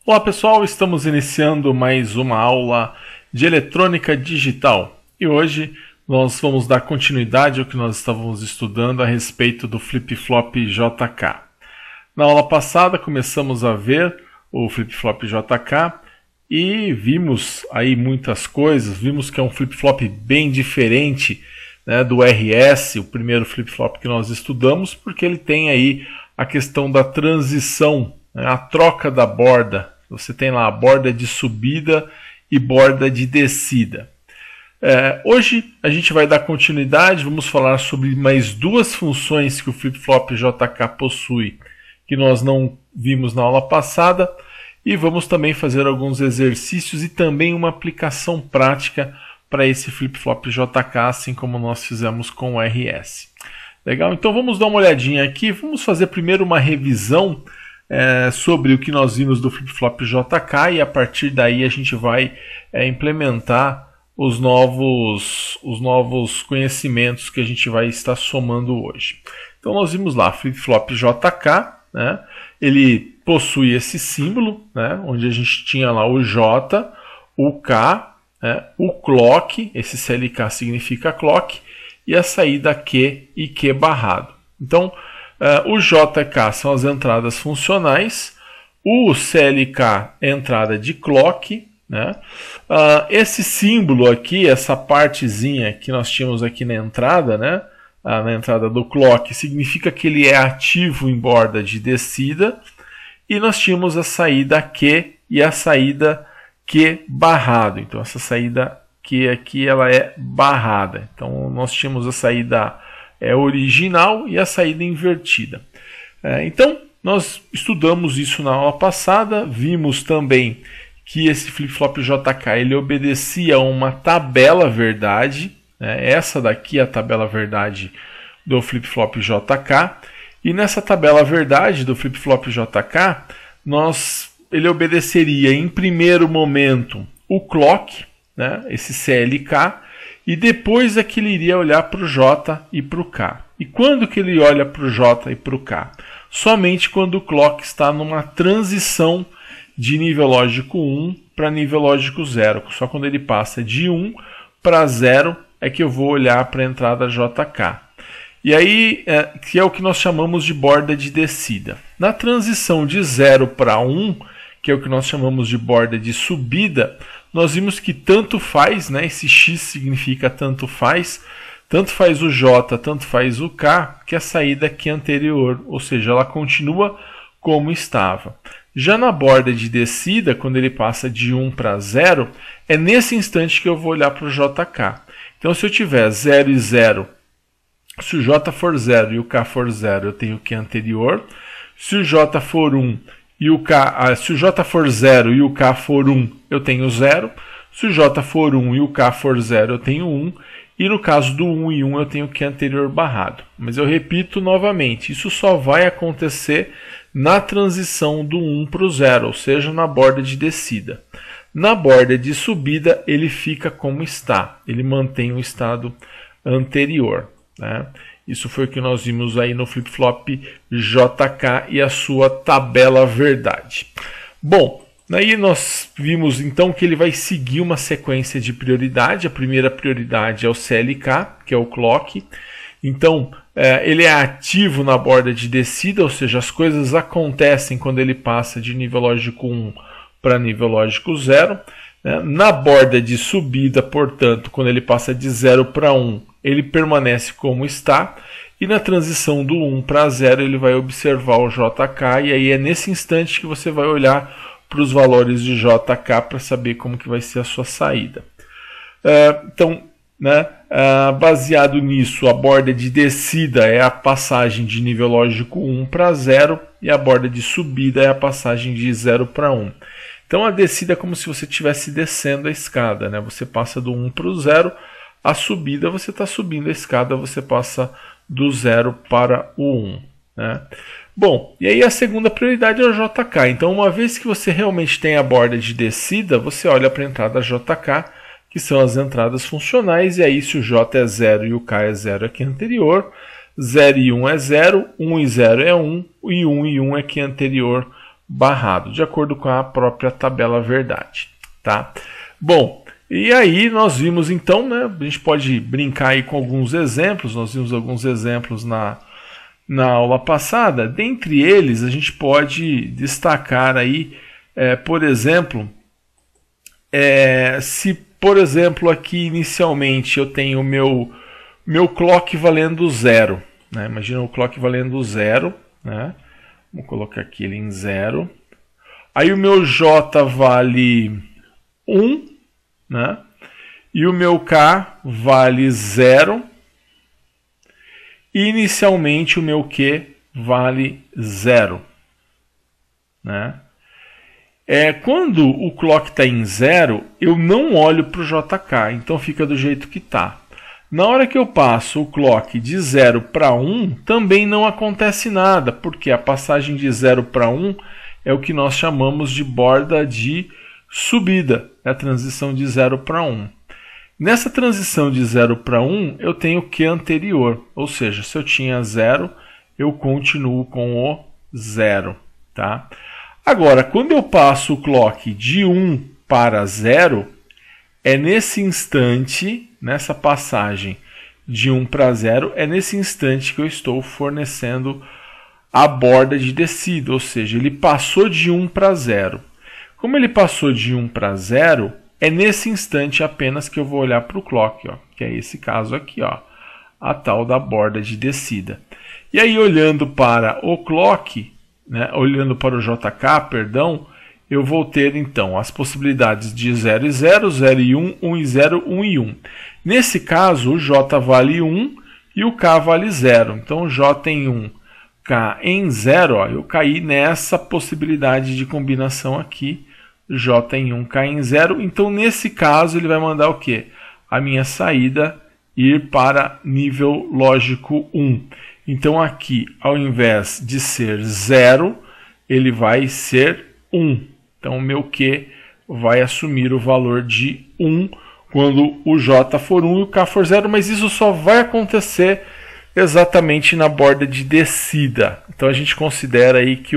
Olá pessoal, estamos iniciando mais uma aula de eletrônica digital e hoje nós vamos dar continuidade ao que nós estávamos estudando a respeito do flip-flop JK. Na aula passada começamos a ver o flip-flop JK e vimos aí muitas coisas, vimos que é um flip-flop bem diferente, né, do RS, o primeiro flip-flop que nós estudamos, porque ele tem aí a questão da transição, né, a troca da borda. Você tem lá a borda de subida e borda de descida. Hoje a gente vai dar continuidade, vamos falar sobre mais duas funções que o flip-flop JK possui, que nós não vimos na aula passada, e vamos também fazer alguns exercícios e também uma aplicação prática para esse flip-flop JK, assim como nós fizemos com o RS. Legal? Então vamos dar uma olhadinha aqui, vamos fazer primeiro uma revisão sobre o que nós vimos do flip-flop JK e a partir daí a gente vai implementar os novos conhecimentos que a gente vai estar somando hoje. Então nós vimos lá flip-flop JK, né? Ele possui esse símbolo, né? Onde a gente tinha lá o J, o K, né? O clock, esse CLK significa clock, e a saída Q e Q barrado. Então o JK são as entradas funcionais, o CLK é a entrada de clock, né? Esse símbolo aqui, essa partezinha que nós tínhamos aqui na entrada, né? Na entrada do clock, significa que ele é ativo em borda de descida, e nós tínhamos a saída Q e a saída Q barrado. Então essa saída Q aqui ela é barrada. Então nós tínhamos a saída original e a saída invertida. Então nós estudamos isso na aula passada, vimos também que esse flip-flop JK ele obedecia a uma tabela verdade, né? Essa daqui é a tabela verdade do flip-flop JK, e nessa tabela verdade do flip-flop JK ele obedeceria em primeiro momento o clock, né? Esse CLK, e depois é que ele iria olhar para o J e para o K. E quando que ele olha para o J e para o K? Somente quando o clock está numa transição de nível lógico 1 para nível lógico 0. Só quando ele passa de 1 para 0 é que eu vou olhar para a entrada JK. E aí, que é o que nós chamamos de borda de descida. Na transição de 0 para 1, que é o que nós chamamos de borda de subida, nós vimos que tanto faz, né? Esse X significa tanto faz o J, tanto faz o K, que a saída aqui é anterior, ou seja, ela continua como estava. Já na borda de descida, quando ele passa de 1 para 0, é nesse instante que eu vou olhar para o JK. Então se eu tiver 0 e 0, se o J for 0 e o K for 0, eu tenho o Q anterior. Se o J for 1 e o K, se o J for 0 e o K for 1, eu tenho 0. Se o J for 1 e o K for 0, eu tenho 1. E no caso do 1 e 1, eu tenho o Q anterior barrado. Mas eu repito novamente, isso só vai acontecer na transição do 1 para o 0, ou seja, na borda de descida. Na borda de subida, ele fica como está, ele mantém o estado anterior, né? Isso foi o que nós vimos aí no flip-flop JK e a sua tabela verdade. Bom, aí nós vimos então que ele vai seguir uma sequência de prioridade. A primeira prioridade é o CLK, que é o clock. Então, ele é ativo na borda de descida, ou seja, as coisas acontecem quando ele passa de nível lógico 1 para nível lógico 0. Na borda de subida, portanto, quando ele passa de 0 para 1, ele permanece como está, e na transição do 1 para 0 ele vai observar o JK, e aí é nesse instante que você vai olhar para os valores de JK para saber como que vai ser a sua saída. Então, né, baseado nisso, a borda de descida é a passagem de nível lógico 1 para 0, e a borda de subida é a passagem de 0 para 1. Então a descida é como se você estivesse descendo a escada, né? Você passa do 1 para o 0, a subida você está subindo a escada, você passa do 0 para o 1. Né? Bom, e aí a segunda prioridade é o JK. Então uma vez que você realmente tem a borda de descida, você olha para a entrada JK, que são as entradas funcionais, e aí se o J é 0 e o K é 0 aqui anterior, 0 e 1 é 0, 1 e 0 é 1, e 1 e 1 é aqui anterior barrado, de acordo com a própria tabela verdade, tá? Bom, e aí nós vimos então, né, a gente pode brincar aí com alguns exemplos, nós vimos alguns exemplos na aula passada. Dentre eles a gente pode destacar aí, por exemplo, se por exemplo aqui inicialmente eu tenho o meu clock valendo 0, né? Imagina o clock valendo 0, né? Vou colocar aqui ele em 0. Aí o meu J vale 1, né? E o meu K vale 0. E inicialmente o meu Q vale 0, né? Quando o clock está em 0, eu não olho para o JK, então fica do jeito que está. Na hora que eu passo o clock de 0 para 1, também não acontece nada, porque a passagem de 0 para 1 é o que nós chamamos de borda de subida, a transição de 0 para 1. Nessa transição de 0 para 1, eu tenho o Q anterior, ou seja, se eu tinha 0, eu continuo com o 0, tá? Agora, quando eu passo o clock de 1 para 0, é nesse instante, nessa passagem de 1 para 0, é nesse instante que eu estou fornecendo a borda de descida, ou seja, ele passou de 1 para 0. Como ele passou de 1 para 0, é nesse instante apenas que eu vou olhar para o clock, ó, que é esse caso aqui, ó, a tal da borda de descida. E aí, olhando para o clock, né, olhando para o JK, perdão, eu vou ter então as possibilidades de 0 e 0, 0 e 1, 1 e 0, 1 e 1. Nesse caso, o J vale 1 e o K vale 0. Então, o J em 1, K em 0, ó, eu caí nessa possibilidade de combinação aqui, J em 1, K em 0. Então, nesse caso, ele vai mandar o quê? A minha saída ir para nível lógico 1. Então, aqui, ao invés de ser 0, ele vai ser 1. Então, o meu Q vai assumir o valor de 1 quando o J for 1 e o K for 0, mas isso só vai acontecer exatamente na borda de descida. Então, a gente considera aí que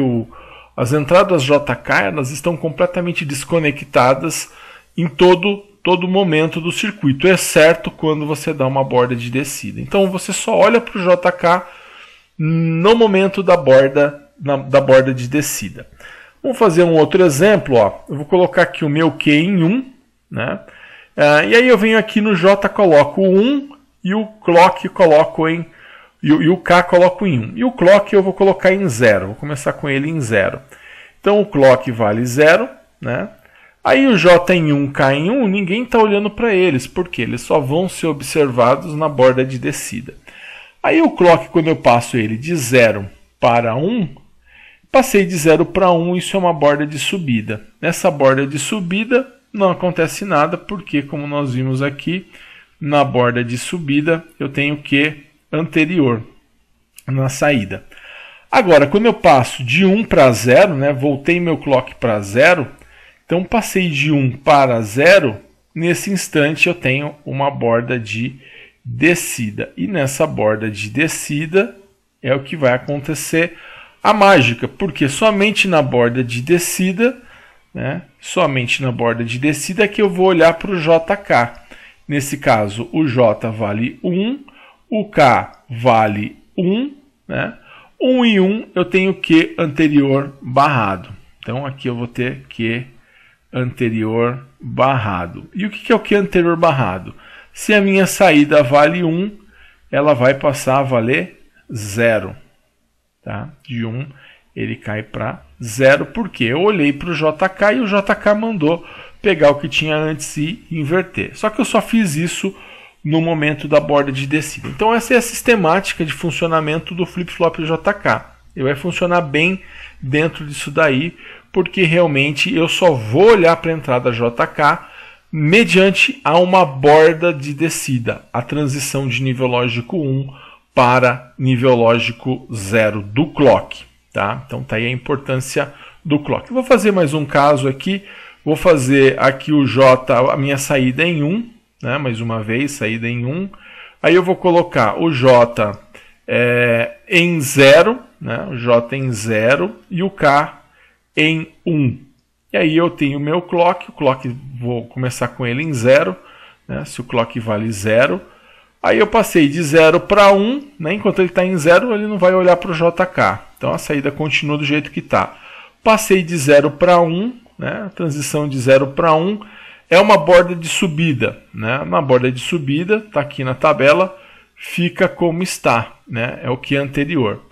as entradas JK elas estão completamente desconectadas em todo momento do circuito, exceto quando você dá uma borda de descida. Então você só olha para o JK no momento da borda de descida. Vamos fazer um outro exemplo. Ó. Eu vou colocar aqui o meu Q em 1, né? E aí eu venho aqui no J, coloco 1 e o clock coloco em e o K coloco em 1. E o clock eu vou colocar em 0. Vou começar com ele em 0. Então o clock vale 0, né? Aí o J em 1, K em 1, ninguém está olhando para eles, porque eles só vão ser observados na borda de descida. Aí o clock, quando eu passo ele de 0 para 1, passei de 0 para 1, isso é uma borda de subida. Nessa borda de subida não acontece nada, porque como nós vimos aqui, na borda de subida eu tenho Q anterior na saída. Agora, quando eu passo de 1 para 0, né, voltei meu clock para 0, então passei de 1 para 0, nesse instante eu tenho uma borda de descida. E nessa borda de descida é o que vai acontecer a mágica, porque somente na borda de descida, né, somente na borda de descida é que eu vou olhar para o JK. Nesse caso, o J vale 1, o K vale 1, né? 1 e 1 eu tenho Q anterior barrado. Então aqui eu vou ter Q anterior barrado. E o que é o Q anterior barrado? Se a minha saída vale 1, ela vai passar a valer 0. Tá? De 1 ele cai para 0, porque eu olhei para o JK e o JK mandou pegar o que tinha antes e inverter. Só que eu só fiz isso no momento da borda de descida. Então essa é a sistemática de funcionamento do flip-flop JK. Ele vai funcionar bem dentro disso daí, porque realmente eu só vou olhar para a entrada JK mediante a uma borda de descida, a transição de nível lógico 1 para nível lógico 0 do clock. Tá? Então tá aí a importância do clock. Eu vou fazer mais um caso aqui. Vou fazer aqui o J, a minha saída em 1, né? Mais uma vez, saída em 1. Aí eu vou colocar o J em 0, né? O J em 0 e o K em 1. E aí eu tenho o meu clock, vou começar com ele em 0, né? Se o clock vale 0, aí eu passei de 0 para 1, né? Enquanto ele está em 0, ele não vai olhar para o JK. Então a saída continua do jeito que está. Passei de 0 para 1, né? A transição de 0 para 1 é uma borda de subida, né? Uma borda de subida, está aqui na tabela, fica como está, né? É o que é anterior.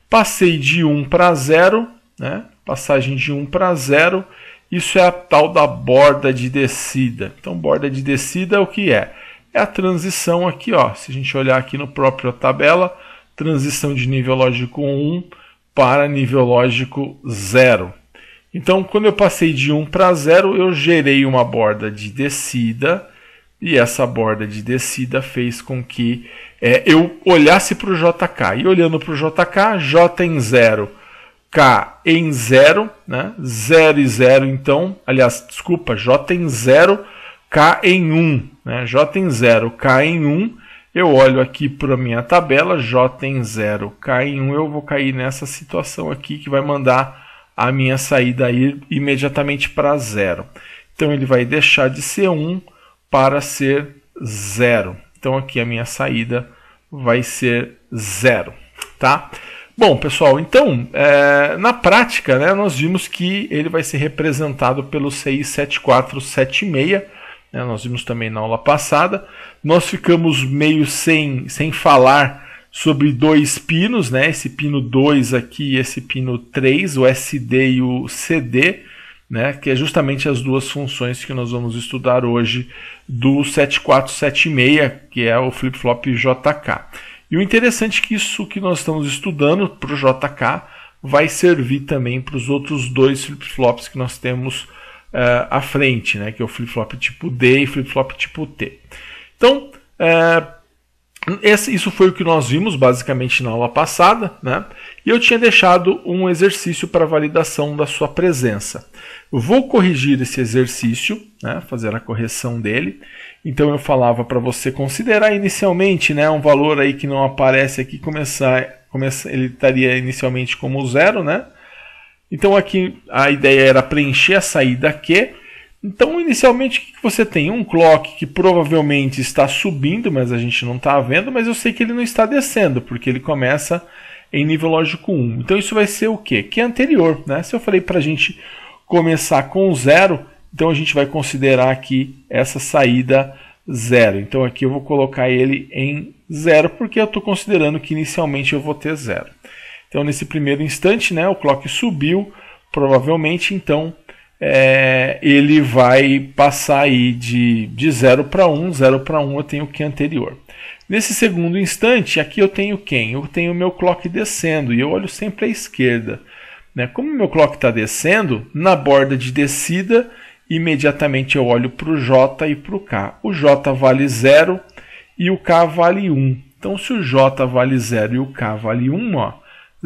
Passei de 1 para 0, né? Passagem de 1 para 0, isso é a tal da borda de descida. Então, borda de descida é o que é? É a transição aqui, ó. Se a gente olhar aqui no próprio tabela, transição de nível lógico 1 para nível lógico 0. Então, quando eu passei de 1 para 0, eu gerei uma borda de descida, e essa borda de descida fez com que eu olhasse para o JK. E olhando para o JK, J em 0, K em 0, né? 0 e 0, então, aliás, desculpa, J em 0, K em 1, né? J em 0, K em 1, eu olho aqui para a minha tabela, J em 0, K em 1, eu vou cair nessa situação aqui que vai mandar a minha saída ir imediatamente para 0. Então ele vai deixar de ser 1 para ser 0. Então aqui a minha saída vai ser 0, tá? Bom, pessoal, então, na prática, né, nós vimos que ele vai ser representado pelo CI 7476, né, nós vimos também na aula passada. Nós ficamos meio sem falar sobre dois pinos, né, esse pino 2 aqui e esse pino 3, o SD e o CD, né, que é justamente as duas funções que nós vamos estudar hoje do 7476, que é o flip-flop JK. E o interessante é que isso que nós estamos estudando para o JK vai servir também para os outros dois flip-flops que nós temos à frente, né, que é o flip-flop tipo D e flip-flop tipo T. Então, isso foi o que nós vimos basicamente na aula passada, né? E eu tinha deixado um exercício para validação da sua presença. Eu vou corrigir esse exercício, né? Fazer a correção dele. Então eu falava para você considerar inicialmente, né, um valor aí que não aparece aqui, ele estaria inicialmente como 0, né? Então aqui a ideia era preencher a saída Q. Então, inicialmente, o que você tem? Um clock que provavelmente está subindo, mas a gente não está vendo, mas eu sei que ele não está descendo, porque ele começa em nível lógico 1. Então, isso vai ser o quê? Que é anterior, né? Se eu falei para a gente começar com 0, então a gente vai considerar aqui essa saída 0. Então, aqui eu vou colocar ele em 0, porque eu estou considerando que inicialmente eu vou ter 0. Então, nesse primeiro instante, né, o clock subiu, provavelmente, então ele vai passar aí de 0 para 1, 0 para 1 eu tenho o que anterior. Nesse segundo instante, aqui eu tenho quem? Eu tenho o meu clock descendo, e eu olho sempre à esquerda, né? Como o meu clock está descendo, na borda de descida, imediatamente eu olho para o J e para o K. O J vale 0 e o K vale 1. Então, se o J vale 0 e o K vale 1, ó,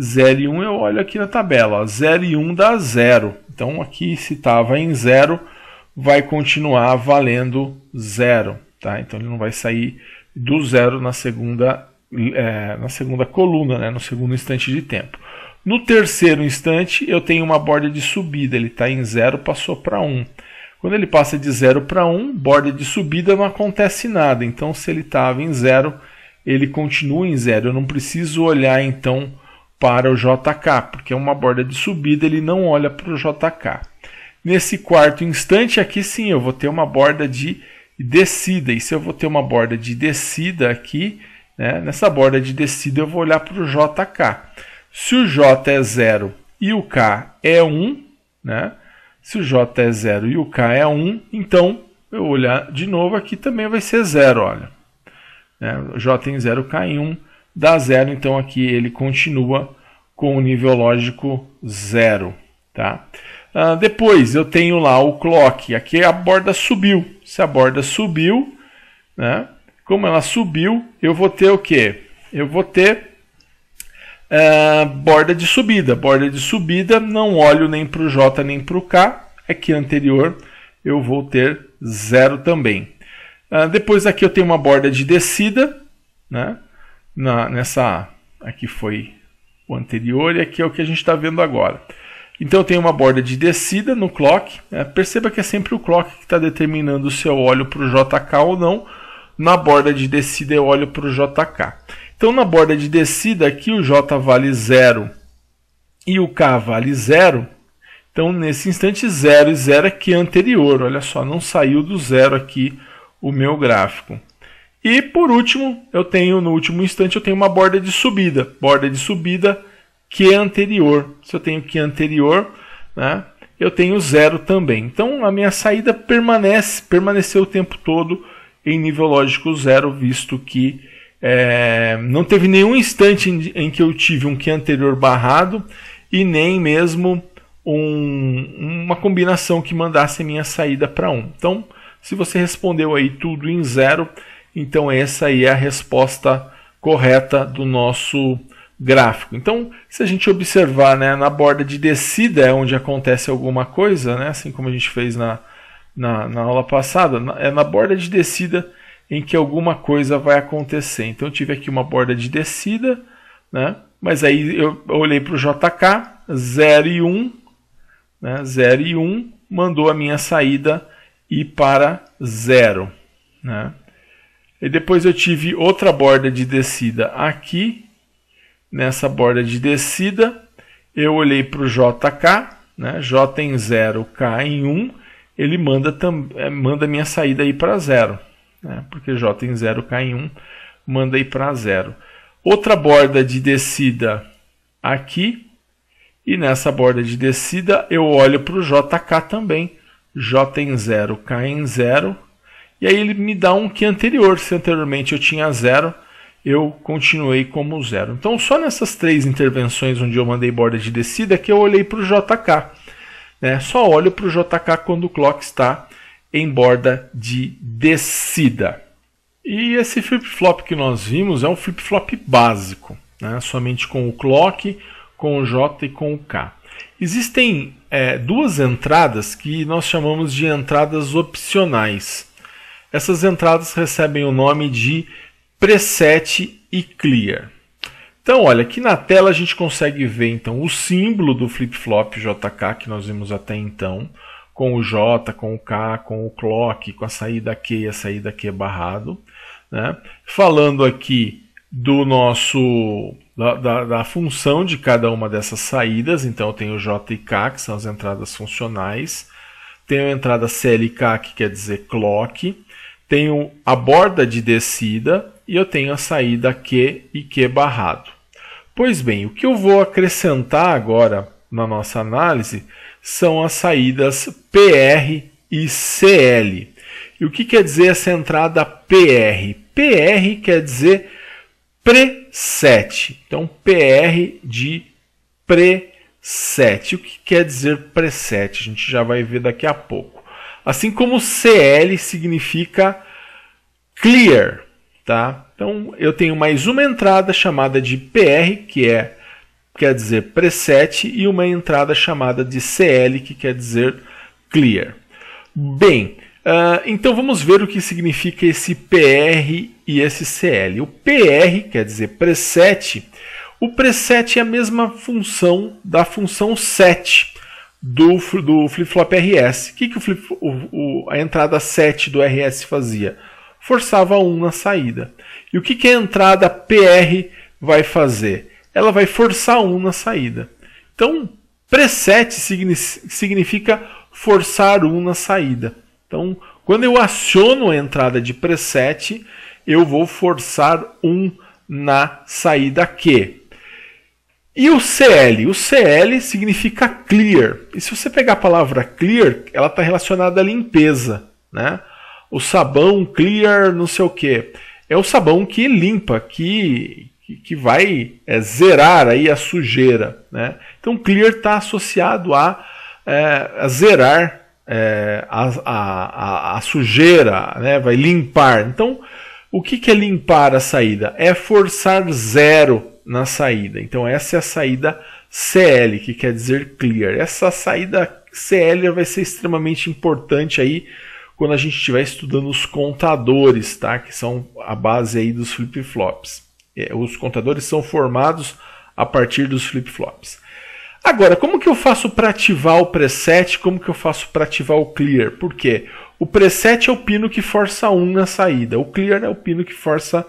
0 e 1 eu olho aqui na tabela, ó, 0 e 1 dá 0. Então aqui se estava em 0, vai continuar valendo 0. Tá? Então ele não vai sair do 0 na segunda coluna, né? No segundo instante de tempo. No terceiro instante eu tenho uma borda de subida, ele está em 0, passou para 1. Quando ele passa de 0 para 1, borda de subida não acontece nada. Então se ele estava em 0, ele continua em 0. Eu não preciso olhar então para o JK, porque é uma borda de subida, ele não olha para o JK. Nesse quarto instante, aqui sim, eu vou ter uma borda de descida. E se eu vou ter uma borda de descida aqui, né, nessa borda de descida eu vou olhar para o JK. Se o J é 0 e o K é 1, né, se o J é 0 e o K é 1, então eu olhar de novo aqui também vai ser 0, olha. J em 0, K em 1. Dá 0, então aqui ele continua com o nível lógico 0. Tá? Depois eu tenho lá o clock, aqui a borda subiu. Se a borda subiu, né, como ela subiu, eu vou ter o quê? Eu vou ter borda de subida. Borda de subida, não olho nem para o J nem para o K, aqui anterior eu vou ter 0 também. Depois aqui eu tenho uma borda de descida, né? Aqui foi o anterior e aqui é o que a gente está vendo agora. Então eu tenho uma borda de descida no clock, né? Perceba que é sempre o clock que está determinando se eu olho para o JK ou não. Na borda de descida eu olho para o JK. Então na borda de descida aqui o J vale 0 e o K vale 0. Então nesse instante 0 e 0 aqui é anterior. Olha só, não saiu do 0 aqui o meu gráfico. E por último, no último instante eu tenho uma borda de subida. Borda de subida que é anterior. Se eu tenho que é anterior, né, eu tenho 0 também. Então a minha saída permaneceu o tempo todo em nível lógico 0, visto que não teve nenhum instante em que eu tive um que anterior barrado e nem mesmo uma combinação que mandasse a minha saída para 1. Então, se você respondeu aí tudo em 0, então essa aí é a resposta correta do nosso gráfico. Então, se a gente observar, né, na borda de descida é onde acontece alguma coisa, né, assim como a gente fez na aula passada, é na borda de descida em que alguma coisa vai acontecer. Então eu tive aqui uma borda de descida, né, mas aí eu olhei para o JK, 0 e 1, né, 0 e 1 mandou a minha saída ir para 0. Né. E depois eu tive outra borda de descida aqui. Nessa borda de descida, eu olhei para o JK, né? J em 0, K em 1, ele manda minha saída aí para 0, né? Porque J em 0, K em 1, manda ir para 0. Outra borda de descida aqui, e nessa borda de descida eu olho para o JK também, J em 0, K em 0, e aí ele me dá um que anterior, se anteriormente eu tinha 0, eu continuei como 0. Então, só nessas 3 intervenções onde eu mandei borda de descida que eu olhei para o JK. Né? Só olho para o JK quando o clock está em borda de descida. E esse flip-flop que nós vimos é um flip-flop básico, né? Somente com o clock, com o J e com o K. Existem 2 entradas que nós chamamos de entradas opcionais. Essas entradas recebem o nome de preset e clear. Então, olha, aqui na tela a gente consegue ver então o símbolo do flip-flop JK que nós vimos até então, com o J, com o K, com o clock, com a saída Q e a saída Q barrado. Né? Falando aqui do da função de cada uma dessas saídas, então eu tenho J e K, que são as entradas funcionais, tenho a entrada CLK, que quer dizer clock, tenho a borda de descida e eu tenho a saída Q e Q barrado. Pois bem, o que eu vou acrescentar agora na nossa análise são as saídas PR e CL. E o que quer dizer essa entrada PR? PR quer dizer preset. Então, PR de preset. O que quer dizer preset? A gente já vai ver daqui a pouco. Assim como CL significa clear, tá? Então eu tenho mais uma entrada chamada de PR, que quer dizer preset, e uma entrada chamada de CL, que quer dizer clear. Bem, então vamos ver o que significa esse PR e esse CL. O PR quer dizer preset. O preset é a mesma função da função set do flip-flop RS. O que a entrada set do RS fazia? Forçava 1 na saída. E o que a entrada PR vai fazer? Ela vai forçar 1 na saída. Então, preset significa forçar 1 na saída. Então, quando eu aciono a entrada de preset, eu vou forçar 1 na saída Q. E o CL? O CL significa clear. E se você pegar a palavra clear, ela está relacionada à limpeza. Né? O sabão clear não sei o que. É o sabão que limpa, que vai zerar aí a sujeira. Né? Então clear está associado a zerar a sujeira, né? Vai limpar. Então o que é limpar a saída? É forçar 0 na saída. Então essa é a saída CL, que quer dizer clear. Essa saída CL vai ser extremamente importante aí quando a gente estiver estudando os contadores, tá? Que são a base aí dos flip-flops. Os contadores são formados a partir dos flip-flops. Agora, como que eu faço para ativar o preset? Como que eu faço para ativar o clear? Por quê? O preset é o pino que força 1 na saída. O clear é o pino que força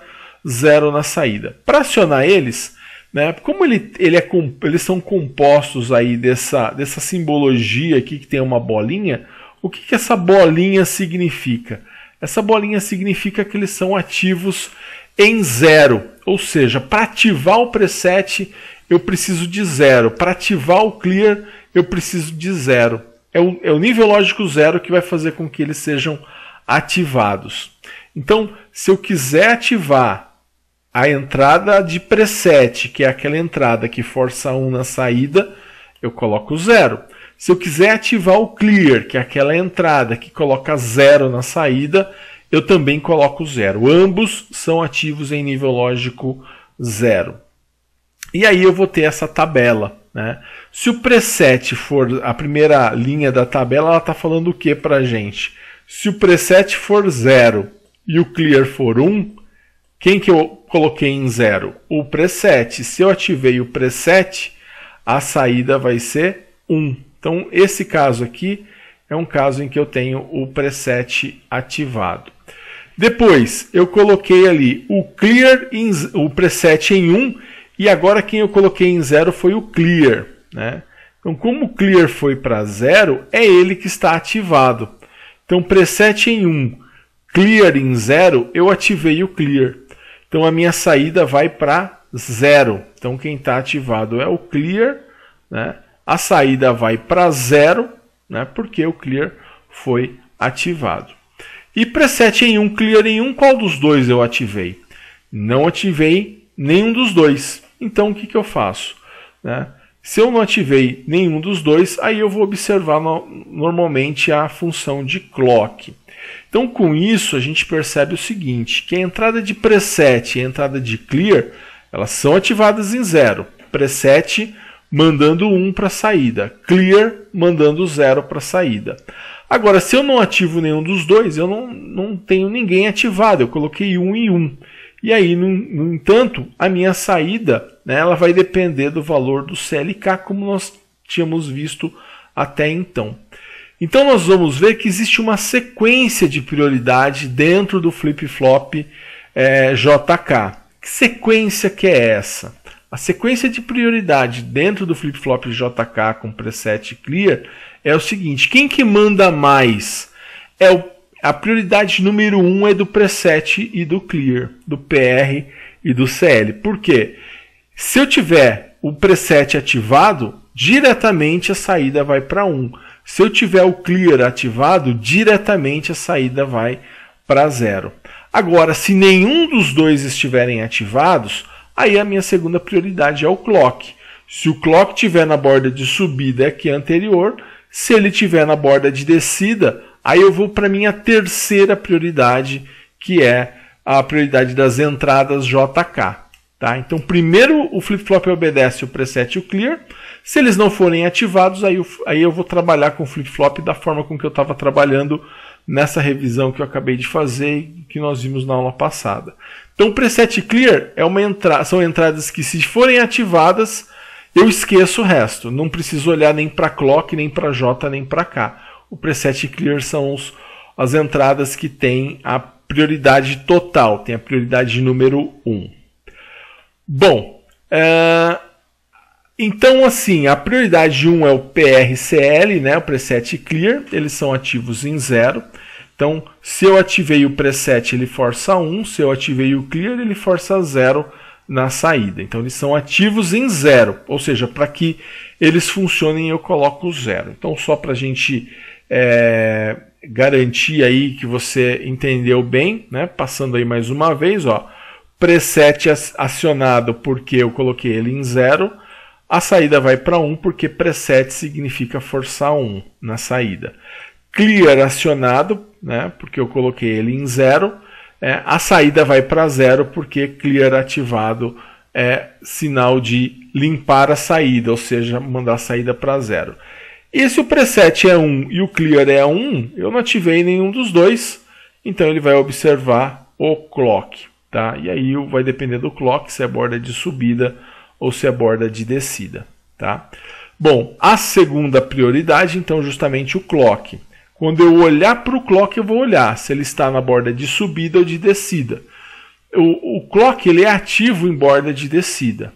0 na saída. Para acionar eles, né, como eles são compostos aí dessa simbologia aqui que tem uma bolinha, o que essa bolinha significa? Essa bolinha significa que eles são ativos em 0. Ou seja, para ativar o preset eu preciso de 0. Para ativar o clear eu preciso de 0. É o nível lógico 0 que vai fazer com que eles sejam ativados. Então, se eu quiser ativar a entrada de preset, que é aquela entrada que força 1 na saída, eu coloco 0. Se eu quiser ativar o clear, que é aquela entrada que coloca 0 na saída, eu também coloco 0. Ambos são ativos em nível lógico 0. E aí eu vou ter essa tabela, né? Se o preset for a primeira linha da tabela, ela está falando o que para a gente? Se o preset for 0 e o clear for 1, quem que eu coloquei em 0? O preset. Se eu ativei o preset, a saída vai ser 1. Então, esse caso aqui é um caso em que eu tenho o preset ativado. Depois, eu coloquei ali o preset em 1, e agora quem eu coloquei em 0 foi o clear, né? Então, como o clear foi para 0, é ele que está ativado. Então, preset em 1, clear em 0, eu ativei o clear. Então, a minha saída vai para 0. Então, quem está ativado é o clear, né? A saída vai para 0, né? Porque o clear foi ativado. E preset em 1, clear em 1, qual dos dois eu ativei? Não ativei nenhum dos dois. Então, o que eu faço? Né? Se eu não ativei nenhum dos dois, aí eu vou observar normalmente a função de clock. Então, com isso, a gente percebe o seguinte, que a entrada de preset e a entrada de clear, elas são ativadas em 0. Preset mandando 1 para a saída, clear mandando 0 para a saída. Agora, se eu não ativo nenhum dos dois, eu não tenho ninguém ativado, eu coloquei 1 e 1. E aí, no entanto, a minha saída, né, ela vai depender do valor do CLK, como nós tínhamos visto até então. Então, nós vamos ver que existe uma sequência de prioridade dentro do flip-flop JK. Que sequência que é essa? A sequência de prioridade dentro do flip-flop JK com preset clear é o seguinte: quem que manda mais? A prioridade número 1 é do preset e do clear, do PR e do CL. Por quê? Se eu tiver o preset ativado, diretamente a saída vai para 1. Se eu tiver o clear ativado, diretamente a saída vai para 0. Agora, se nenhum dos dois estiverem ativados, aí a minha segunda prioridade é o clock. Se o clock estiver na borda de subida, é que é anterior. Se ele estiver na borda de descida, aí eu vou para a minha terceira prioridade, que é a prioridade das entradas JK. Tá? Então, primeiro o flip-flop obedece o preset e o clear. Se eles não forem ativados, aí eu vou trabalhar com o flip-flop da forma com que eu estava trabalhando nessa revisão que eu acabei de fazer e que nós vimos na aula passada. Então, preset clear são entradas que, se forem ativadas, eu esqueço o resto. Não preciso olhar nem para clock, nem para J, nem para K. O preset clear são as entradas que têm a prioridade total, tem a prioridade número 1. Bom, então assim, a prioridade 1 é o PRCL, né, o preset clear, eles são ativos em 0. Então, se eu ativei o preset, ele força 1, se eu ativei o clear, ele força 0 na saída. Então, eles são ativos em 0, ou seja, para que eles funcionem, eu coloco 0. Então, só para a gente garantir aí que você entendeu bem, né, passando aí mais uma vez, ó, preset acionado porque eu coloquei ele em 0, a saída vai para 1 porque preset significa forçar 1 na saída. Clear acionado, né, porque eu coloquei ele em 0, a saída vai para 0 porque clear ativado é sinal de limpar a saída, ou seja, mandar a saída para 0. E se o preset é 1 e o clear é 1, eu não ativei nenhum dos dois, então ele vai observar o clock. Tá? E aí vai depender do clock, se é borda de subida ou se é borda de descida. Tá? Bom, a segunda prioridade, então, justamente o clock. Quando eu olhar para o clock, eu vou olhar se ele está na borda de subida ou de descida. O clock ele é ativo em borda de descida.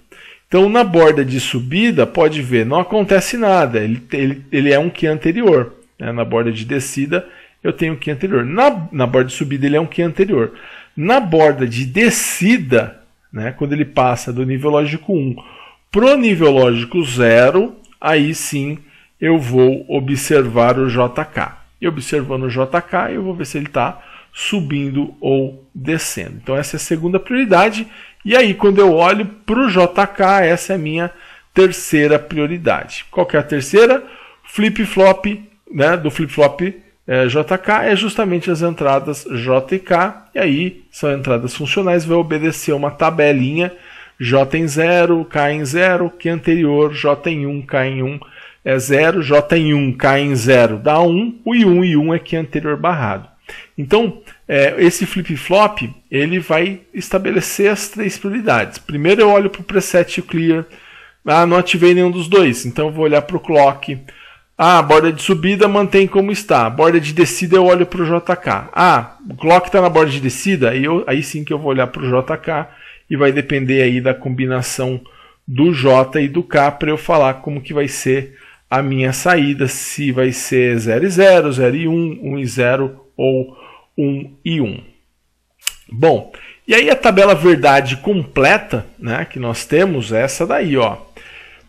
Então, na borda de subida, pode ver, não acontece nada. Ele é um key anterior. Né? Na borda de descida, eu tenho um key anterior. Na borda de subida, ele é um key anterior. Na borda de descida, né, quando ele passa do nível lógico 1 para o nível lógico 0, aí sim eu vou observar o JK. E observando o JK, eu vou ver se ele está subindo ou descendo. Então essa é a segunda prioridade. E aí quando eu olho para o JK, essa é a minha terceira prioridade. Qual que é a terceira? Flip-flop, né, do flip-flop JK é justamente as entradas JK. E aí são entradas funcionais, vai obedecer uma tabelinha J em 0, K em 0, que anterior, J em 1, K em 1 é 0, J em 1, K em 0 dá 1, o I1 e 1 é que anterior barrado. Então, esse flip-flop, ele vai estabelecer as três prioridades. Primeiro eu olho para o preset clear, não ativei nenhum dos dois, então eu vou olhar para o clock. A borda de subida mantém como está, borda de descida eu olho para o JK. O clock está na borda de descida, aí sim que eu vou olhar para o JK, e vai depender aí da combinação do J e do K para eu falar como que vai ser a minha saída, se vai ser 0 e 0, 0 e 1, 1 e 0 ou 1 e 1. Bom, e aí a tabela verdade completa, né, que nós temos é essa daí, ó.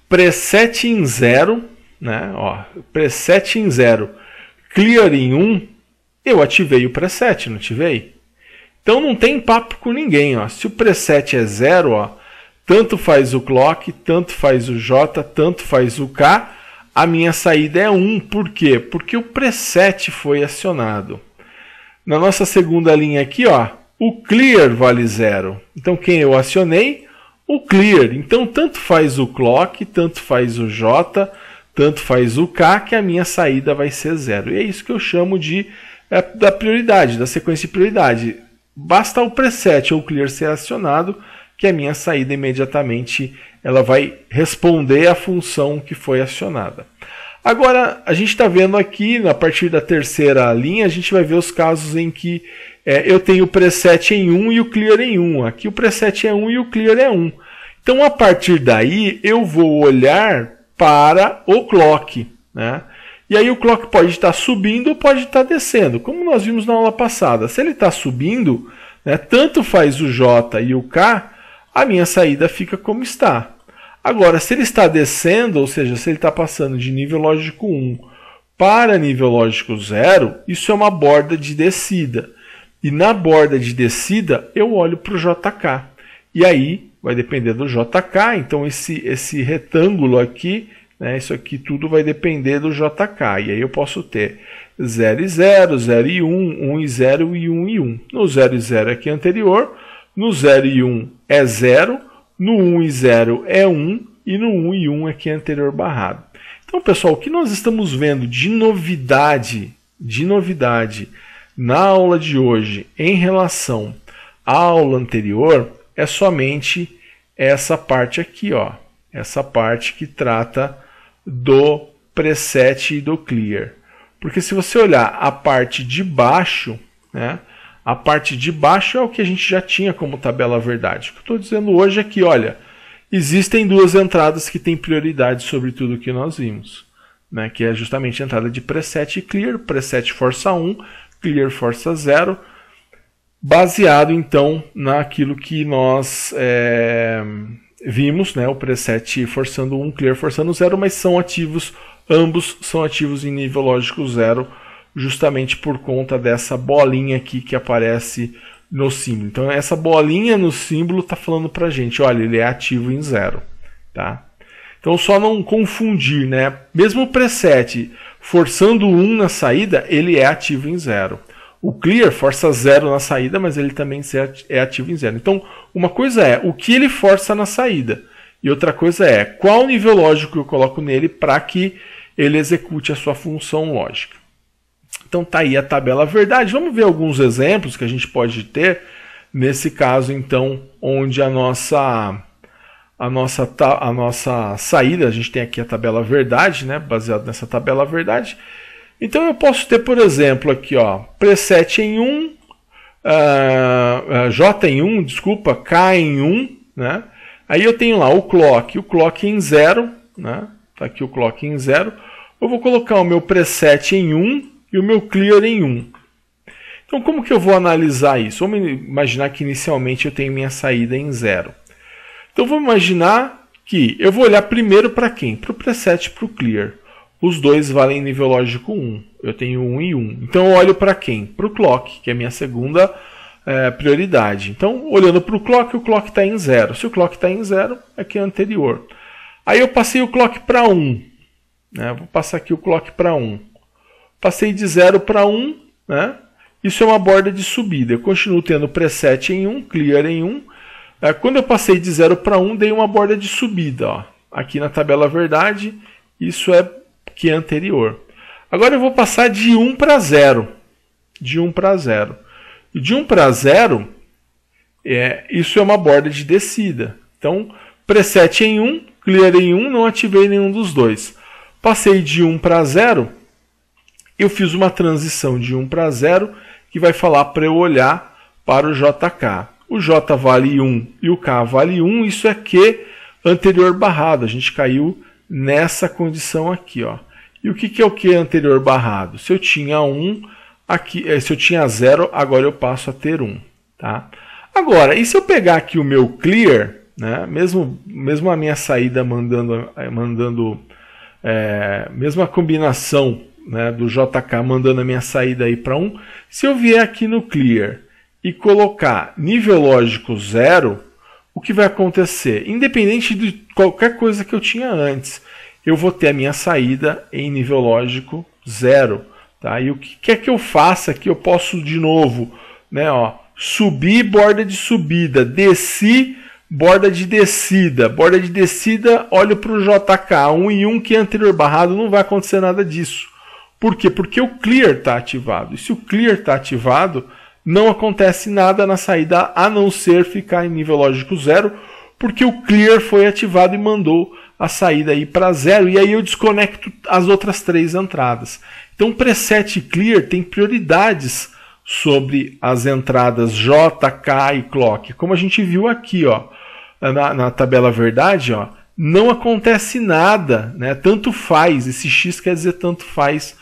Preset em 0, né, ó, preset em 0, clear em 1, eu ativei o preset, não ativei? Então não tem papo com ninguém, ó. Se o preset é 0, ó, tanto faz o clock, tanto faz o J, tanto faz o K, a minha saída é 1. Por quê? Porque o preset foi acionado. Na nossa segunda linha aqui, ó, o clear vale 0. Então quem eu acionei? O clear. Então tanto faz o clock, tanto faz o J, tanto faz o K, que a minha saída vai ser 0. E é isso que eu chamo de da prioridade, da sequência de prioridade. Basta o preset ou o clear ser acionado, que a minha saída imediatamente ela vai responder à função que foi acionada. Agora, a gente está vendo aqui, a partir da terceira linha, a gente vai ver os casos em que eu tenho o preset em 1 e o clear em 1. Aqui o preset é 1 e o clear é 1. Então, a partir daí, eu vou olhar para o clock, né? E aí o clock pode estar subindo ou pode estar descendo, como nós vimos na aula passada. Se ele está subindo, né, tanto faz o J e o K, a minha saída fica como está. Agora, se ele está descendo, ou seja, se ele está passando de nível lógico 1 para nível lógico 0, isso é uma borda de descida. E na borda de descida, eu olho para o JK. E aí, vai depender do JK, então esse retângulo aqui, né, isso aqui tudo vai depender do JK. E aí eu posso ter 0 e 0, 0 e 1, 1 e 0 e 1 e 1. No 0 e 0 aqui anterior, no 0 e 1 é 0, no 1 e 0 é 1 e no 1 e 1 aqui é anterior barrado. Então, pessoal, o que nós estamos vendo de novidade na aula de hoje em relação à aula anterior é somente essa parte aqui, ó. Essa parte que trata do preset e do clear. Porque se você olhar a parte de baixo, né, a parte de baixo é o que a gente já tinha como tabela verdade. O que eu estou dizendo hoje é que, olha, existem duas entradas que têm prioridade sobre tudo que nós vimos, né, que é justamente a entrada de preset e clear, preset força 1, clear força 0, baseado então naquilo que nós vimos, né, o preset forçando 1, clear forçando 0, mas são ativos, ambos são ativos em nível lógico 0, justamente por conta dessa bolinha aqui que aparece no símbolo. Então essa bolinha no símbolo está falando para a gente, olha, ele é ativo em 0. Tá? Então só não confundir, né? Mesmo o preset forçando 1 na saída, ele é ativo em 0. O clear força 0 na saída, mas ele também é ativo em 0. Então uma coisa é o que ele força na saída e outra coisa é qual nível lógico eu coloco nele para que ele execute a sua função lógica. Então tá aí a tabela verdade. Vamos ver alguns exemplos que a gente pode ter nesse caso, então, onde a nossa a nossa saída. A gente tem aqui a tabela verdade, né, baseado nessa tabela verdade. Então eu posso ter, por exemplo, aqui, ó, preset em 1, J em 1, desculpa, K em 1, né? Aí eu tenho lá o clock em 0, né? Tá aqui o clock em 0. Eu vou colocar o meu preset em 1 e o meu clear em 1. Então como que eu vou analisar isso? Vamos imaginar que inicialmente eu tenho minha saída em 0. Então vamos imaginar que eu vou olhar primeiro para quem? Para o preset e para o clear. Os dois valem nível lógico 1. Eu tenho 1 e 1. Então eu olho para quem? Para o clock, que é a minha segunda prioridade. Então, olhando para o clock está em 0. Se o clock está em 0, é que é anterior. Aí eu passei o clock para 1. Né? Vou passar aqui o clock para 1. Passei de 0 para 1. Né? Isso é uma borda de subida. Eu continuo tendo preset em 1, clear em 1. Quando eu passei de 0 para 1, dei uma borda de subida. Ó. Aqui na tabela verdade, isso é que é anterior. Agora eu vou passar de 1 para 0. De 1 para 0. E de 1 para 0, isso é uma borda de descida. Então, preset em 1, clear em 1, não ativei nenhum dos dois. Passei de 1 para 0, eu fiz uma transição de 1 para 0, que vai falar para eu olhar para o JK. O J vale 1 e o K vale 1, isso é Q anterior barrado. A gente caiu nessa condição aqui, ó. E o que é o Q anterior barrado? Se eu tinha 1, aqui, se eu tinha 0, agora eu passo a ter 1. Tá? Agora, e se eu pegar aqui o meu clear, né, mesmo a minha saída mesmo a combinação, né, do JK mandando a minha saída aí para 1, se eu vier aqui no clear e colocar nível lógico 0, o que vai acontecer? Independente de qualquer coisa que eu tinha antes, eu vou ter a minha saída em nível lógico 0. Tá? E o que quer que eu faça aqui? Eu posso de novo, né, ó, subir, borda de subida, desci, borda de descida. Borda de descida, olho para o JK, 1 e 1 que é anterior barrado, não vai acontecer nada disso. Por quê? Porque o clear está ativado. E se o clear está ativado, não acontece nada na saída a não ser ficar em nível lógico 0, porque o clear foi ativado e mandou a saída aí para 0, e aí eu desconecto as outras 3 entradas. Então preset e clear tem prioridades sobre as entradas J, K e clock. Como a gente viu aqui, ó, na tabela verdade, ó, não acontece nada, né? Tanto faz, esse X quer dizer tanto faz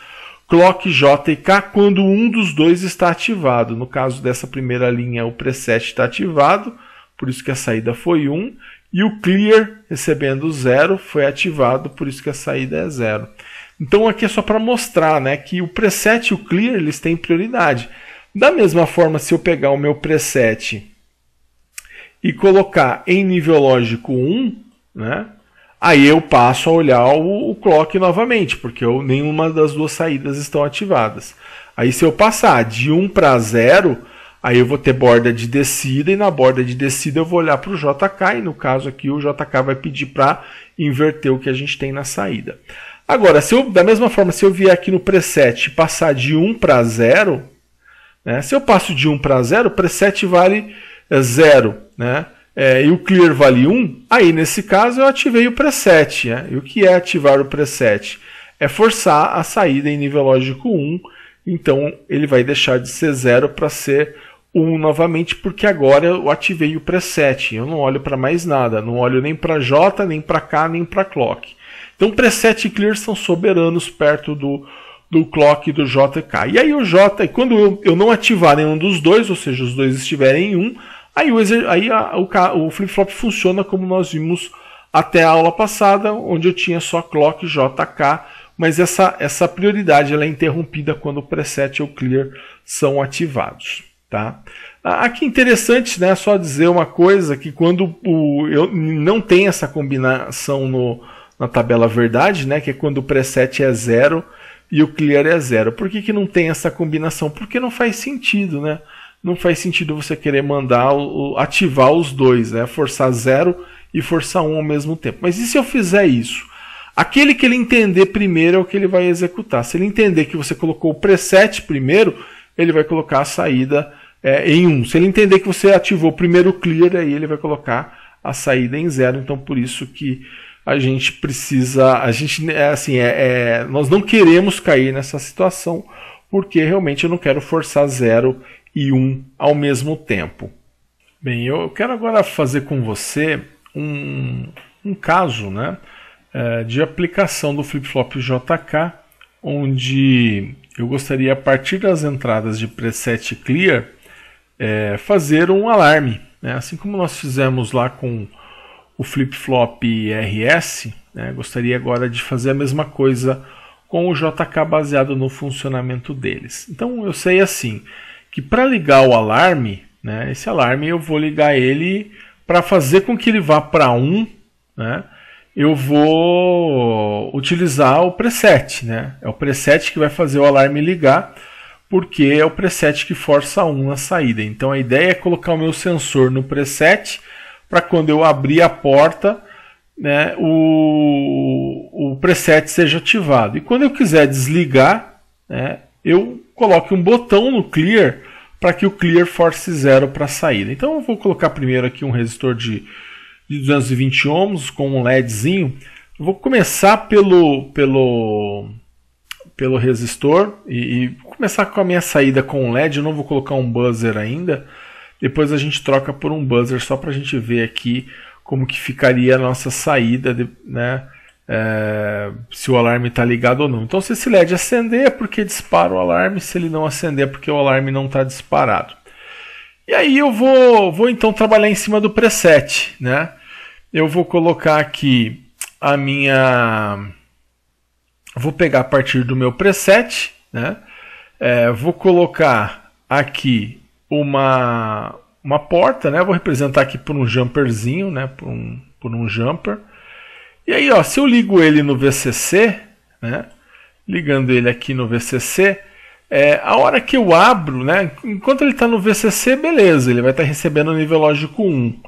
clock, J e K quando um dos dois está ativado. No caso dessa primeira linha, o preset está ativado, por isso que a saída foi 1, e o clear, recebendo 0, foi ativado, por isso que a saída é 0. Então aqui é só para mostrar, né, que o preset e o clear eles têm prioridade. Da mesma forma, se eu pegar o meu preset e colocar em nível lógico 1, né, aí eu passo a olhar o clock novamente, porque nenhuma das duas saídas estão ativadas. Aí se eu passar de 1 para 0, aí eu vou ter borda de descida, e na borda de descida eu vou olhar para o JK, e no caso aqui o JK vai pedir para inverter o que a gente tem na saída. Agora, da mesma forma, se eu vier aqui no preset e passar de 1 para 0, né, se eu passo de 1 para 0, o preset vale 0, né, e o clear vale 1, aí nesse caso eu ativei o preset. Né, e o que é ativar o preset? É forçar a saída em nível lógico 1, então ele vai deixar de ser 0 para ser 1 novamente, porque agora eu ativei o preset. Eu não olho para mais nada, não olho nem para J, nem para K, nem para clock. Então preset e clear são soberanos perto do clock e do JK. E aí quando eu não ativar nenhum dos dois, ou seja, os dois estiverem em 1, aí o flip-flop funciona como nós vimos até a aula passada, onde eu tinha só clock e JK, mas essa prioridade ela é interrompida quando o preset e o clear são ativados. Tá? Aqui interessante, né, só dizer uma coisa, que quando eu não tem essa combinação na tabela verdade, né, que é quando o preset é 0 e o clear é 0. Por que não tem essa combinação? Porque não faz sentido, né? Não faz sentido você querer ativar os dois, né? Forçar 0 e forçar 1 ao mesmo tempo. Mas e se eu fizer isso? Aquele que ele entender primeiro é o que ele vai executar. Se ele entender que você colocou o preset primeiro, ele vai colocar a saída em 1. Se ele entender que você ativou primeiro o clear, aí ele vai colocar a saída em 0, então por isso que a gente precisa, nós não queremos cair nessa situação, porque realmente eu não quero forçar 0 e 1 ao mesmo tempo. Bem, eu quero agora fazer com você um caso, né, de aplicação do flip-flop JK, onde eu gostaria, a partir das entradas de preset clear, fazer um alarme, né, assim como nós fizemos lá com o flip-flop RS, né, gostaria agora de fazer a mesma coisa com o JK baseado no funcionamento deles. Então eu sei assim, que para ligar o alarme, né, esse alarme eu vou ligar ele para fazer com que ele vá para 1, né, eu vou utilizar o preset, né, é o preset que vai fazer o alarme ligar, porque é o preset que força 1 na saída. Então a ideia é colocar o meu sensor no preset, para quando eu abrir a porta, né, o preset seja ativado. E quando eu quiser desligar, né, eu coloque um botão no clear para que o clear force 0 para a saída. Então eu vou colocar primeiro aqui um resistor de 220 ohms com um LEDzinho. Eu vou começar pelo resistor e começar com a minha saída com um LED. Eu não vou colocar um buzzer ainda. Depois a gente troca por um buzzer só para a gente ver aqui como que ficaria a nossa saída, né, se o alarme está ligado ou não. Então se esse LED acender é porque dispara o alarme, se ele não acender é porque o alarme não está disparado. E aí eu vou então trabalhar em cima do preset, né? Eu vou colocar aqui a minha... Vou pegar a partir do meu preset, né? Vou colocar aqui uma porta, né? Vou representar aqui por um jumperzinho, né? Por um jumper. E aí, ó, se eu ligo ele no VCC, né? Ligando ele aqui no VCC, a hora que eu abro, né? Enquanto ele está no VCC, beleza, ele vai estar recebendo o nível lógico 1.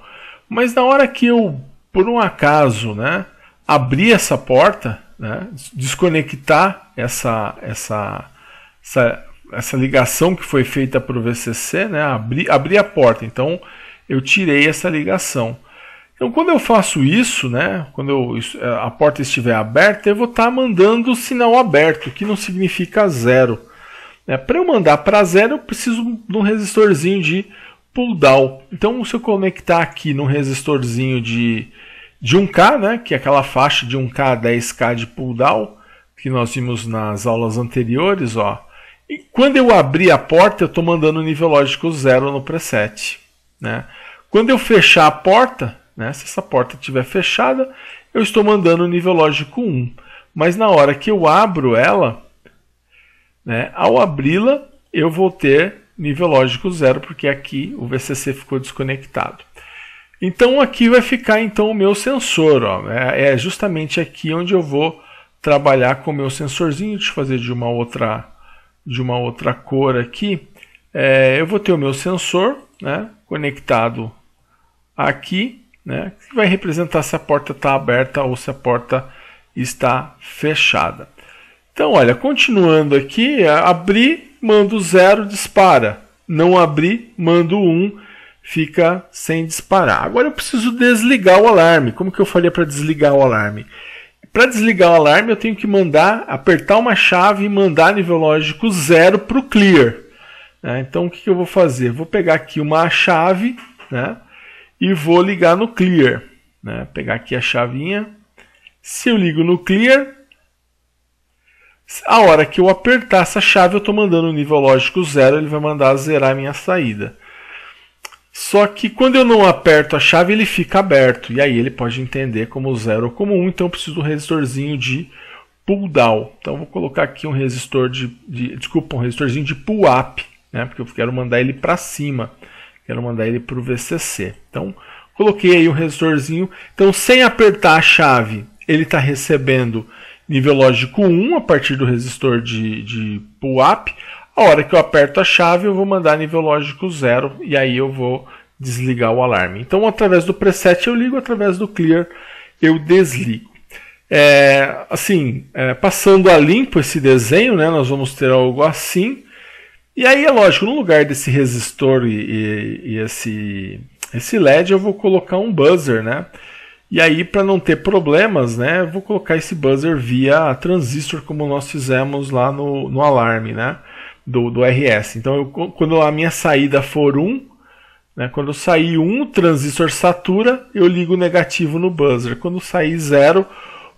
Mas na hora que eu, por um acaso, né? Abrir essa porta, né? Desconectar essa ligação que foi feita para o VCC, né? Abrir a porta. Então eu tirei essa ligação. Então quando eu faço isso, né? Quando a porta estiver aberta, eu vou estar mandando o sinal aberto, que não significa 0. Para eu mandar para 0, eu preciso de um resistorzinho de pull down. Então se eu conectar aqui num resistorzinho de 1K, né? Que é aquela faixa de 1K a 10K de pull down que nós vimos nas aulas anteriores, ó. E quando eu abrir a porta, eu estou mandando o nível lógico 0 no preset, né? Quando eu fechar a porta, né, se essa porta estiver fechada, eu estou mandando o nível lógico 1. Mas na hora que eu abro ela, né, ao abri-la, eu vou ter nível lógico 0, porque aqui o VCC ficou desconectado. Então aqui vai ficar então o meu sensor, ó. É justamente aqui onde eu vou trabalhar com o meu sensorzinho. Deixa eu fazer de uma outra cor aqui. Eu vou ter o meu sensor, né, conectado aqui, né, que vai representar se a porta está aberta ou se a porta está fechada. Então, olha, continuando aqui, abrir, mando 0, dispara. Não abrir, mando 1, fica sem disparar. Agora eu preciso desligar o alarme. Como que eu faria para desligar o alarme? Para desligar o alarme, eu tenho que apertar uma chave e mandar nível lógico 0 para o clear. Então, o que eu vou fazer? Vou pegar aqui uma chave, né, e vou ligar no clear. Né? Pegar aqui a chavinha. Se eu ligo no clear, a hora que eu apertar essa chave, eu estou mandando o nível lógico 0, ele vai mandar zerar a minha saída. Só que quando eu não aperto a chave, ele fica aberto. E aí ele pode entender como 0 ou como 1. Então eu preciso de um resistorzinho de pull down. Então eu vou colocar aqui um resistor um resistorzinho de pull up, né? Porque eu quero mandar ele para cima. Quero mandar ele para o VCC. Então coloquei aí um resistorzinho. Então sem apertar a chave, ele está recebendo nível lógico 1 a partir do resistor de pull up. A hora que eu aperto a chave, eu vou mandar nível lógico 0 e aí eu vou desligar o alarme. Então, através do preset eu ligo, através do clear eu desligo. Passando a limpo esse desenho, né, nós vamos ter algo assim. E aí é lógico, no lugar desse resistor e esse LED eu vou colocar um buzzer, né? E aí, para não ter problemas, né, eu vou colocar esse buzzer via transistor, como nós fizemos lá no alarme, né, do RS. Então, quando a minha saída for 1, né, quando sair 1, o transistor satura, eu ligo o negativo no buzzer. Quando sair 0,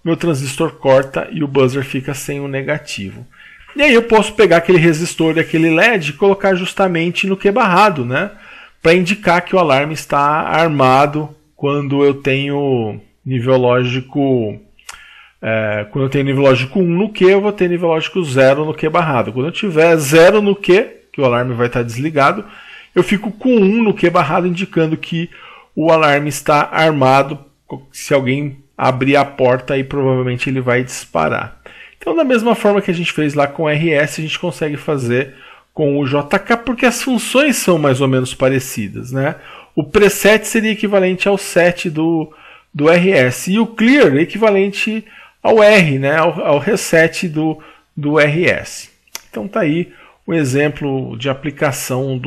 meu transistor corta e o buzzer fica sem o negativo. E aí eu posso pegar aquele resistor e aquele LED e colocar justamente no Q barrado, né, para indicar que o alarme está armado quando eu tenho nível lógico quando eu tenho nível lógico 1 no Q, eu vou ter nível lógico 0 no Q barrado. Quando eu tiver 0 no Q, que o alarme vai estar desligado, eu fico com 1 no Q barrado, indicando que o alarme está armado. Se alguém abrir a porta, aí provavelmente ele vai disparar. Então, da mesma forma que a gente fez lá com o RS, a gente consegue fazer com o JK, porque as funções são mais ou menos parecidas, né? O preset seria equivalente ao set do RS e o clear é equivalente ao R, né? ao reset do RS. Então tá aí um exemplo de aplicação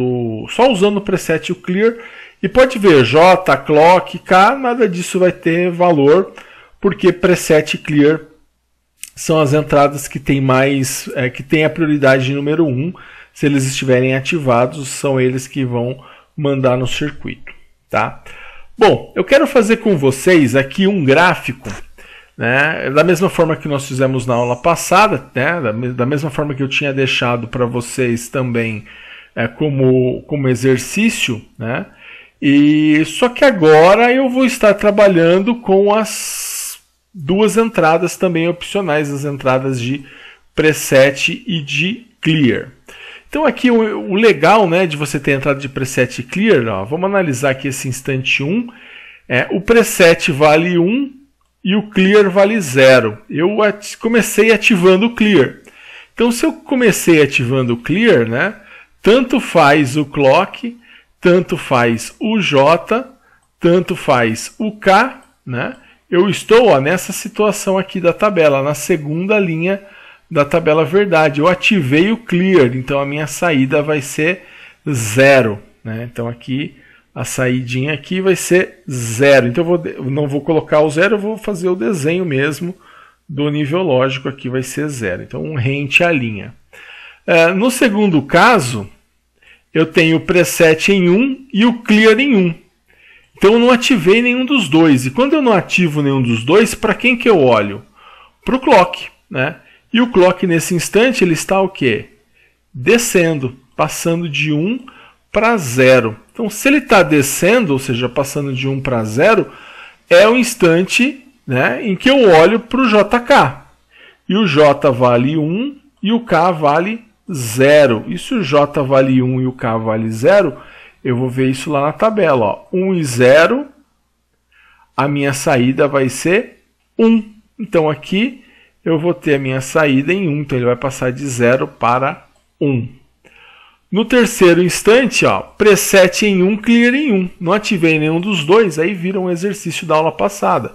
só usando o preset e o clear. E pode ver J, clock, K, nada disso vai ter valor, porque preset e clear são as entradas que tem que tem a prioridade número 1. Se eles estiverem ativados, são eles que vão mandar no circuito, tá? Bom, eu quero fazer com vocês aqui um gráfico, né? Da mesma forma que nós fizemos na aula passada, né? Da mesma forma que eu tinha deixado para vocês também como exercício, né? E só que agora eu vou estar trabalhando com as duas entradas também opcionais, as entradas de preset e de clear. Então aqui o legal, né, de você ter entrada de preset e clear, ó, vamos analisar aqui esse instante 1. O preset vale 1 e o clear vale 0. Eu comecei ativando o clear. Então se eu comecei ativando o clear, né, tanto faz o clock, tanto faz o J, tanto faz o K, né? Eu estou nessa situação aqui da tabela, na segunda linha da tabela verdade. Eu ativei o clear, então a minha saída vai ser 0, né? Então aqui a saidinha aqui vai ser 0. Então eu não vou colocar o 0, eu vou fazer o desenho mesmo do nível lógico, aqui vai ser 0. Então um rente à linha. No segundo caso, eu tenho o preset em 1 e o clear em 1. Então eu não ativei nenhum dos dois. E quando eu não ativo nenhum dos dois, para quem que eu olho? Para o clock, né? E o clock nesse instante ele está o quê? Descendo, passando de 1 para 0. Então se ele está descendo, ou seja, passando de 1 para 0, é o instante, né, em que eu olho para o JK. E o J vale 1 e o K vale 0. E se o J vale 1 e o K vale 0, eu vou ver isso lá na tabela. Ó. 1 e 0, a minha saída vai ser 1. Então aqui eu vou ter a minha saída em 1, então ele vai passar de 0 para 1. No terceiro instante, ó, preset em 1, clear em 1. Não ativei nenhum dos dois, aí vira um exercício da aula passada.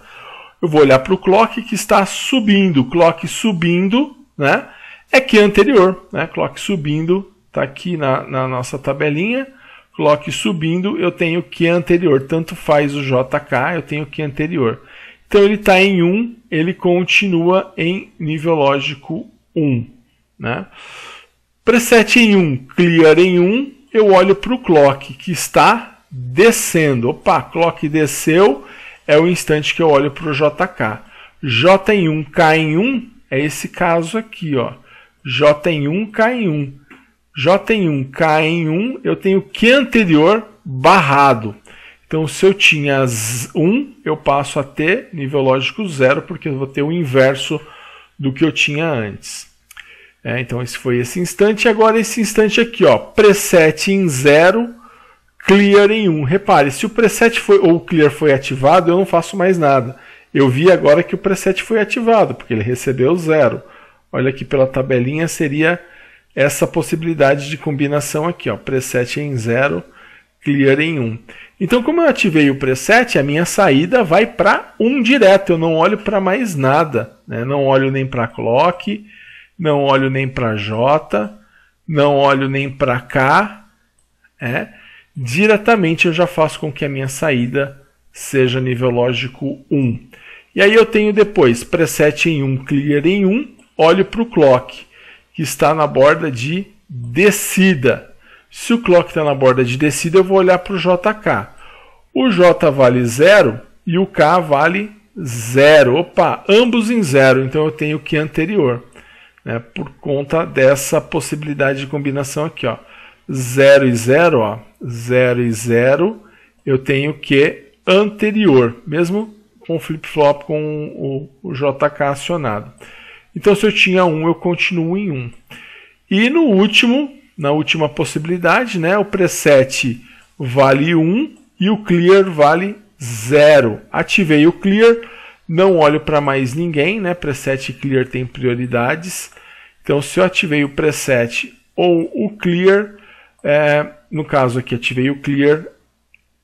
Eu vou olhar para o clock que está subindo. Clock subindo, né, é Q anterior. Né? Clock subindo, está aqui na nossa tabelinha. Clock subindo, eu tenho Q anterior. Tanto faz o JK, eu tenho Q anterior. Então ele está em 1, ele continua em nível lógico 1. Né? Preset em 1, clear em 1, eu olho para o clock que está descendo. Opa, clock desceu, é o instante que eu olho para o JK. J em 1, K em 1, é esse caso aqui. Ó. J em 1, K em 1. J em 1, K em 1, eu tenho Q anterior barrado. Então, se eu tinha 1, eu passo a ter nível lógico 0, porque eu vou ter o inverso do que eu tinha antes. Então, esse foi esse instante. Agora, esse instante aqui, ó, preset em 0, clear em 1. Repare, se o preset ou o clear foi ativado, eu não faço mais nada. Eu vi agora que o preset foi ativado, porque ele recebeu 0. Olha aqui pela tabelinha, seria essa possibilidade de combinação aqui, ó, preset em 0, clear em 1. Então, como eu ativei o preset, a minha saída vai para 1 direto. Eu não olho para mais nada. Né? Não olho nem para clock, não olho nem para J, não olho nem para K. diretamente eu já faço com que a minha saída seja nível lógico 1. E aí eu tenho depois preset em 1, clear em 1, olho para o clock, que está na borda de descida. Se o clock está na borda de descida, eu vou olhar para o JK. O J vale 0 e o K vale 0. Opa, ambos em 0, então eu tenho o Q anterior, né, por conta dessa possibilidade de combinação aqui, ó. 0 e 0, ó, 0 e 0, eu tenho Q anterior, mesmo com o flip-flop com o JK acionado. Então, se eu tinha 1, eu continuo em 1. E no último, na última possibilidade, né, o preset vale 1 e o clear vale 0. Ativei o clear, não olho para mais ninguém, né? Preset e clear tem prioridades. Então, se eu ativei o preset ou o clear, no caso aqui ativei o clear,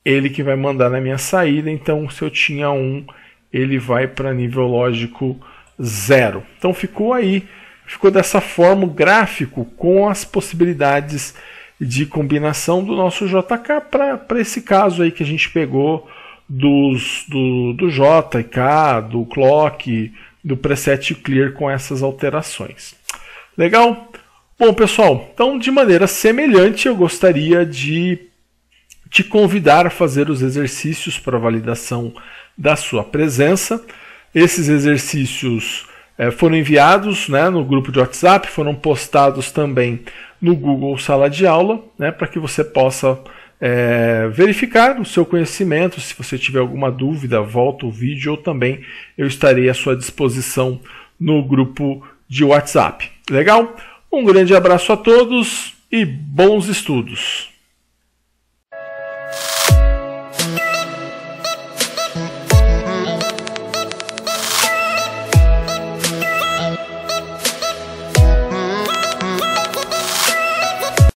ele que vai mandar na minha saída. Então, se eu tinha 1, ele vai para nível lógico 0. Então, ficou aí, ficou dessa forma o gráfico com as possibilidades de combinação do nosso JK para esse caso aí que a gente pegou do JK, do clock, do preset clear com essas alterações. Legal? Bom, pessoal, então de maneira semelhante eu gostaria de te convidar a fazer os exercícios para validação da sua presença. Esses exercícios foram enviados, né, no grupo de WhatsApp, foram postados também no Google Sala de Aula, né, para que você possa verificar o seu conhecimento. Se você tiver alguma dúvida, volta o vídeo ou também eu estarei à sua disposição no grupo de WhatsApp. Legal? Um grande abraço a todos e bons estudos!